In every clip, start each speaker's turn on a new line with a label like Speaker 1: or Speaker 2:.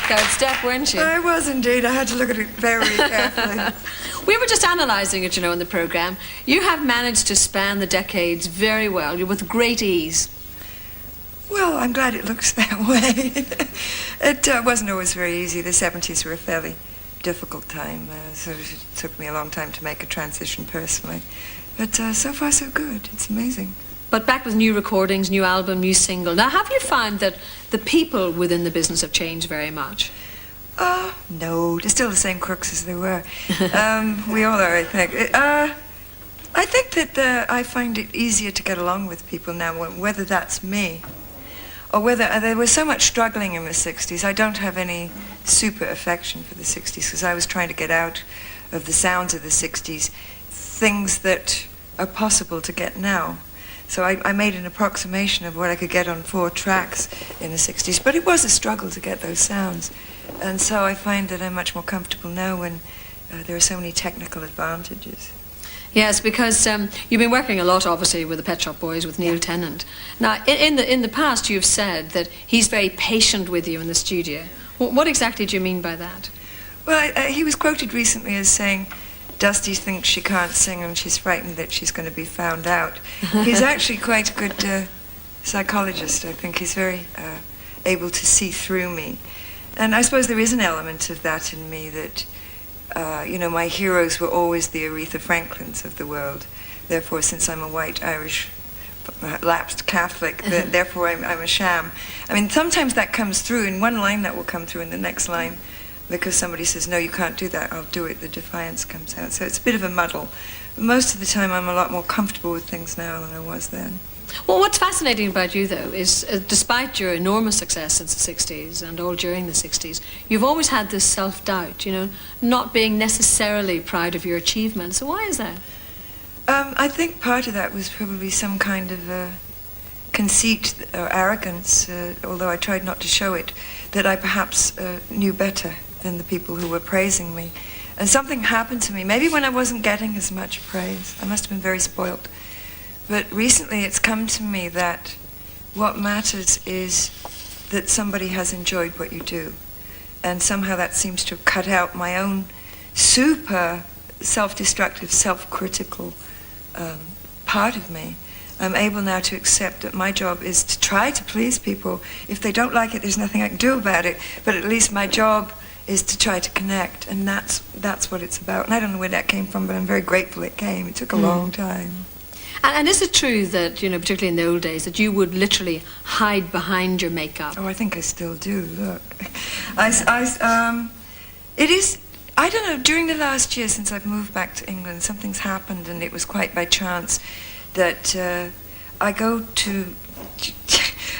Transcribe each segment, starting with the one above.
Speaker 1: knockout step, weren't you?
Speaker 2: I was indeed. I had to look at it very carefully.
Speaker 1: We were just analysing it, you know, in the programme. You have managed to span the decades very well, with great ease.
Speaker 2: Well, I'm glad it looks that way. It wasn't always very easy. The 70s were a fairly difficult time, so it took me a long time to make a transition personally. But so far, so good. It's amazing.
Speaker 1: But back with new recordings, new album, new single. Now, have you found that the people within the business have changed very much?
Speaker 2: No. They're still the same crooks as they were. We all are, I think. I think that I find it easier to get along with people now, whether that's me or whether there was so much struggling in the 60s. I don't have any super affection for the 60s because I was trying to get out of the sounds of the 60s, things that are possible to get now. So I made an approximation of what I could get on 4 tracks in the 60s, but it was a struggle to get those sounds. And so I find that I'm much more comfortable now when there are so many technical advantages.
Speaker 1: Yes, because you've been working a lot, obviously, with the Pet Shop Boys, with Neil Tennant. Now, in the past, you've said that he's very patient with you in the studio. What exactly do you mean by that?
Speaker 2: Well, he was quoted recently as saying, Dusty thinks she can't sing and she's frightened that she's going to be found out. He's actually quite a good psychologist. I think he's very able to see through me. And I suppose there is an element of that in me that, you know, my heroes were always the Aretha Franklins of the world. Therefore, since I'm a white Irish lapsed Catholic, therefore I'm a sham. I mean, sometimes that comes through. In one line that will come through in the next line, because somebody says, no, you can't do that, I'll do it, the defiance comes out. So it's a bit of a muddle. But most of the time I'm a lot more comfortable with things now than I was then.
Speaker 1: Well, what's fascinating about you, though, is despite your enormous success since the 60s and all during the 60s, you've always had this self-doubt, you know, not being necessarily proud of your achievements. So why is that?
Speaker 2: I think part of that was probably some kind of conceit or arrogance, although I tried not to show it, that I perhaps knew better than the people who were praising me. And something happened to me, maybe when I wasn't getting as much praise. I must have been very spoilt. But recently it's come to me that what matters is that somebody has enjoyed what you do. And somehow that seems to have cut out my own super self-destructive, self-critical part of me. I'm able now to accept that my job is to try to please people. If they don't like it, there's nothing I can do about it. But at least my job is to try to connect, and that's what it's about. And I don't know where that came from, but I'm very grateful it came. It took a long time.
Speaker 1: And is it true that, you know, particularly in the old days, that you would literally hide behind your makeup?
Speaker 2: Oh, I think I still do, look. It is, I don't know, during the last year since I've moved back to England, something's happened, and it was quite by chance that I go to...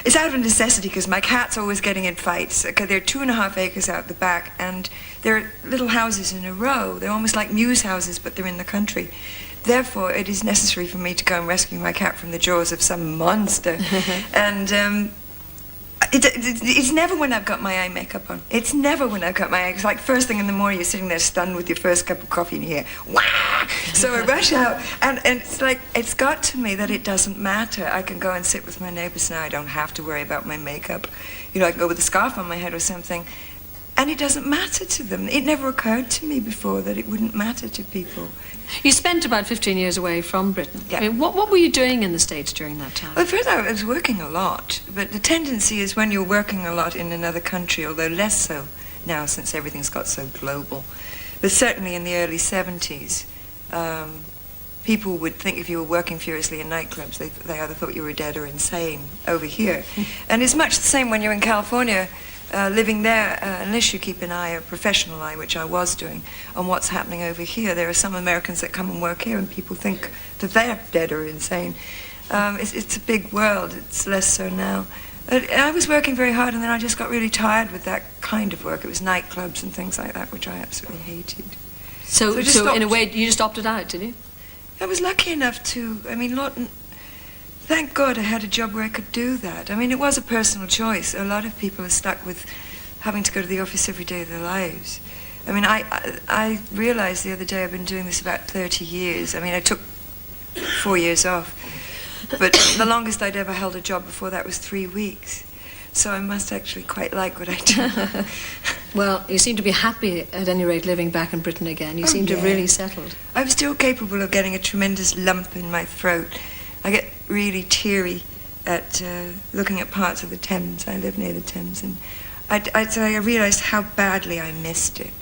Speaker 2: It's out of necessity because my cat's always getting in fights. Okay, there are 2.5 acres out the back, and they're little houses in a row. They're almost like mews houses, but they're in the country. Therefore, it is necessary for me to go and rescue my cat from the jaws of some monster. And it's never when I've got my eye makeup on. It's never when I've got my eye. It's like first thing in the morning, you're sitting there stunned with your first cup of coffee and you hear, wah! So I rush out, and it's like, it's got to me that it doesn't matter. I can go and sit with my neighbors now. I don't have to worry about my makeup. You know, I can go with a scarf on my head or something. And it doesn't matter to them. It never occurred to me before that it wouldn't matter to people.
Speaker 1: You spent about 15 years away from Britain.
Speaker 2: Yeah.
Speaker 1: I mean, what were you doing in the States during that time?
Speaker 2: Well, first I was working a lot, but the tendency is when you're working a lot in another country, although less so now since everything's got so global, but certainly in the early 70s, people would think if you were working furiously in nightclubs, they either thought you were dead or insane over here. And it's much the same when you're in California. Living there, unless you keep an eye, a professional eye, which I was doing, on what's happening over here. There are some Americans that come and work here and people think that they're dead or insane. It's a big world. It's less so now. I was working very hard, and then I just got really tired with that kind of work. It was nightclubs and things like that, which I absolutely hated.
Speaker 1: So in a way, you just opted out, did you?
Speaker 2: I was lucky enough to, I mean, thank God I had a job where I could do that. I mean, it was a personal choice. A lot of people are stuck with having to go to the office every day of their lives. I mean, I realized the other day I've been doing this about 30 years. I mean, I took 4 years off. But the longest I'd ever held a job before that was 3 weeks. So I must actually quite like what I do.
Speaker 1: Well, you seem to be happy, at any rate, living back in Britain again. You seem to have really settled.
Speaker 2: I'm still capable of getting a tremendous lump in my throat. I get really teary at looking at parts of the Thames. I live near the Thames, and so I realised how badly I missed it.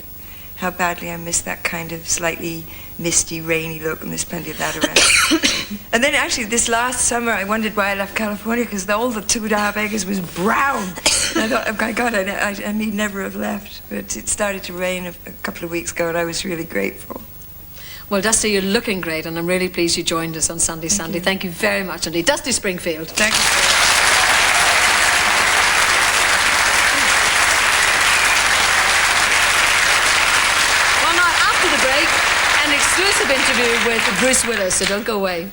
Speaker 2: How badly I missed that kind of slightly misty, rainy look, and there's plenty of that around. And then actually this last summer I wondered why I left California, because all the 2.5 acres was brown. And I thought, oh my God, I need never have left. But it started to rain a couple of weeks ago, and I was really grateful.
Speaker 1: Well, Dusty, you're looking great, and I'm really pleased you joined us on Sunday Sunday. Thank you very much indeed. Dusty Springfield.
Speaker 2: Thank you.
Speaker 1: An exclusive interview with Bruce Willis, so don't go away.